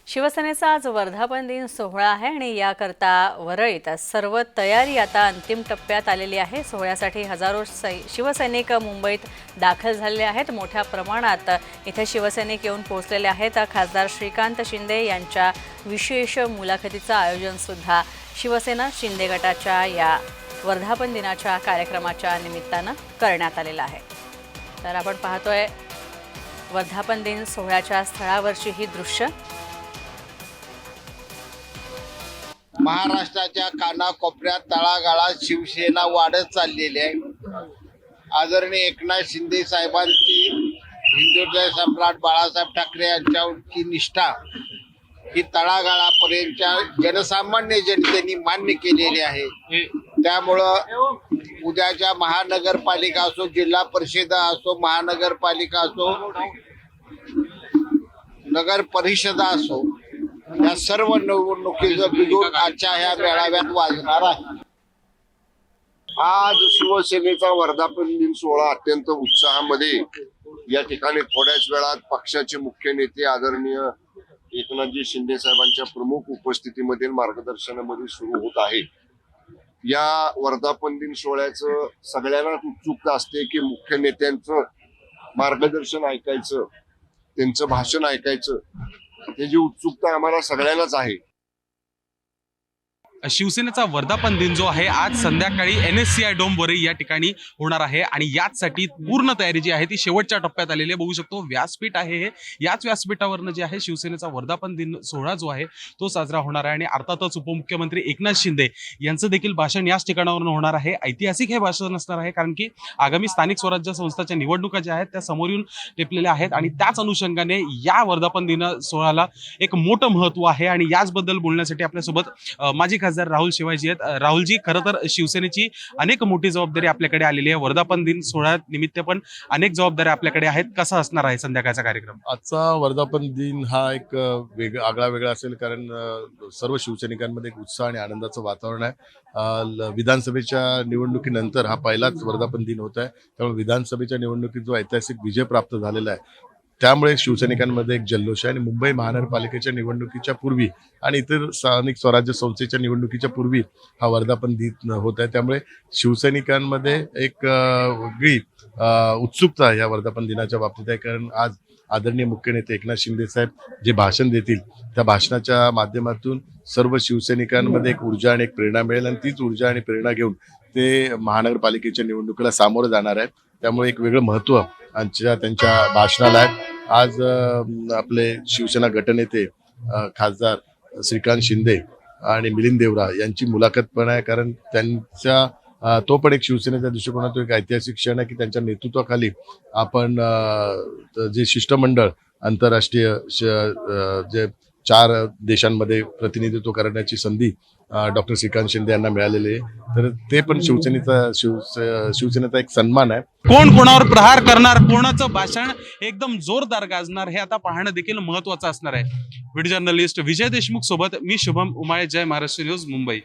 शिवसेनेचा आज वर्धापन दिन सोहळा आहे आणि याकरता वरळीत सर्व तयारी आता अंतिम टप्प्यात आलेली आहे। सोहळ्यासाठी हजारो शिवसैनिक मुंबईत दाखल झालेले आहेत। मोठ्या प्रमाणात इथे शिवसैनिक येऊन पोहोचलेले आहेत। खासदार श्रीकांत शिंदे यांच्या विशेष मुलाखतीचं आयोजन सुद्धा शिवसेना शिंदे गटाच्या या वर्धापन दिनाच्या कार्यक्रमाच्या निमित्तानं करण्यात आलेलं आहे। तर आपण पाहतोय वर्धापन दिन सोहळ्याच्या स्थळावरची ही दृश्य। महाराष्ट्राच्या कानाकोपऱ्यात तळागाळात शिवसेना वाढत चाललेली आहे। आदरणीय एकनाथ शिंदे साहेबांची हिंदुत्व सम्राट बाळासाहेब ठाकरे यांच्यावरची निष्ठा ही तळागाळापर्यंतच्या जनसामान्य जनतेने मान्य केलेली आहे। त्यामुळं उद्याच्या महानगरपालिका असो, जिल्हा परिषद असो, महानगरपालिका असो, नगर परिषदा असो, या सर्व निवडणुकीचं बिगुल आजच्या ह्या मेळाव्यात वाजणार आहे। आज शिवसेनेचा वर्धापन दिन सोहळा अत्यंत उत्साहामध्ये या ठिकाणी थोड्याच वेळात पक्षाचे मुख्य नेते आदरणीय एकनाथजी शिंदे साहेबांच्या प्रमुख उपस्थितीमध्ये मार्गदर्शनामध्ये सुरू होत आहे। या वर्धापन दिन सोहळ्याचं सगळ्यांनाच उत्सुकता असते की मुख्य नेत्यांचं मार्गदर्शन ऐकायचं, त्यांचं भाषण ऐकायचं, त्याची उत्सुकता आम्हाला सगळ्यांनाच आहे। शिवसेनेचा वर्धापन दिन जो आहे आज संध्याकाळी NSCI डोम वरळी या ठिकाणी होणार आहे आणि याचसाठी पूर्ण तयारी जी आहे ती शेवटच्या टप्प्यात आलेली आहे। बघू शकतो व्यासपीठ आहे हे, याच व्यासपीठावरनं जे आहे शिवसेनेचा वर्धापन दिन सोहळा जो आहे तो साजरा होणार आहे आणि अर्थातच उपमुख्यमंत्री एकनाथ शिंदे यांचं देखील भाषण याच ठिकाणावरून होणार आहे। ऐतिहासिक हे भाषण असणार आहे कारण की आगामी स्थानिक स्वराज्य संस्थांच्या निवडणुका ज्या आहेत त्या समोर येऊन टेपलेल्या आहेत आणि त्याच अनुषंगाने या वर्धापन दिन सोहळ्याला एक मोठं महत्त्व आहे आणि याचबद्दल बोलण्यासाठी आपल्यासोबत माजी खासदार राहुल शिवाजी आहेत। राहुलजी, खरं तर शिवसेनेची अनेक मोठी जबाबदारी आपल्याकडे आलेली आहे। वर्धापन दिन सोहळ्यानिमित्त पण अनेक जबाबदाऱ्या आपल्याकडे आहेत। कसा असणार आहे संध्याकाळचा कार्यक्रम? आजचा वर्धापन दिन हा एक आगळा वेगळा असेल कारण सर्व शिवसैनिकांमध्ये एक उत्साह आणि आनंदाचं वातावरण आहे। विधानसभेच्या निवडणुकीनंतर हा पहिलाच वर्धापन दिन होत आहे, त्यामुळे विधानसभेच्या निवडणुकीत जो ऐतिहासिक विजय प्राप्त झालेला आहे त्यामुळे शिवसैनिकांमध्ये एक जल्लोष आहे आणि मुंबई महानगरपालिकेच्या निवडणुकीच्या पूर्वी आणि इतर स्थानिक स्वराज्य संस्थेच्या निवडणुकीच्या पूर्वी हा वर्धापन दिन होत आहे। त्यामुळे शिवसैनिकांमध्ये एक वेगळी उत्सुकता या वर्धापन दिनाच्या बाबतीत आहे कारण आज आदरणीय मुख्य नेते एकनाथ शिंदे साहेब जे भाषण देतील त्या भाषणाच्या माध्यमातून सर्व शिवसैनिकांमध्ये एक ऊर्जा आणि एक प्रेरणा मिळेल आणि तीच ऊर्जा आणि प्रेरणा घेऊन ते महानगरपालिकेच्या निवडणुकीला सामोरं जाणार आहेत। त्यामुळे एक वेगळं महत्त्व त्यांच्या भाषणाला आहे। आज आपले शिवसेना गटनेते खासदार श्रीकांत शिंदे आणि मिलिंद देवरा यांची मुलाखत पण आहे कारण त्यांच्या तो पण एक शिवसेनेच्या दृष्टिकोनातून एक ऐतिहासिक क्षण आहे की त्यांच्या नेतृत्वाखाली आपण जे शिष्टमंडळ आंतरराष्ट्रीय जे 4 देशांमध्ये प्रतिनिधित्व करण्याची संधी डॉक्टर श्रीकांत शिंदे यांना मिळालेली आहे, तर ते पण शिवसेनेचा एक सन्मान आहे। कोण कोणावर प्रहार करणार, कोणाचं भाषण एकदम जोरदार गाजणार हे आता पाहणं देखील महत्त्वाचं असणार आहे। व्हिडिओ जर्नलिस्ट विजय देशमुख सोबत मी शुभम उमाळे, जय महाराष्ट्र न्यूज, मुंबई।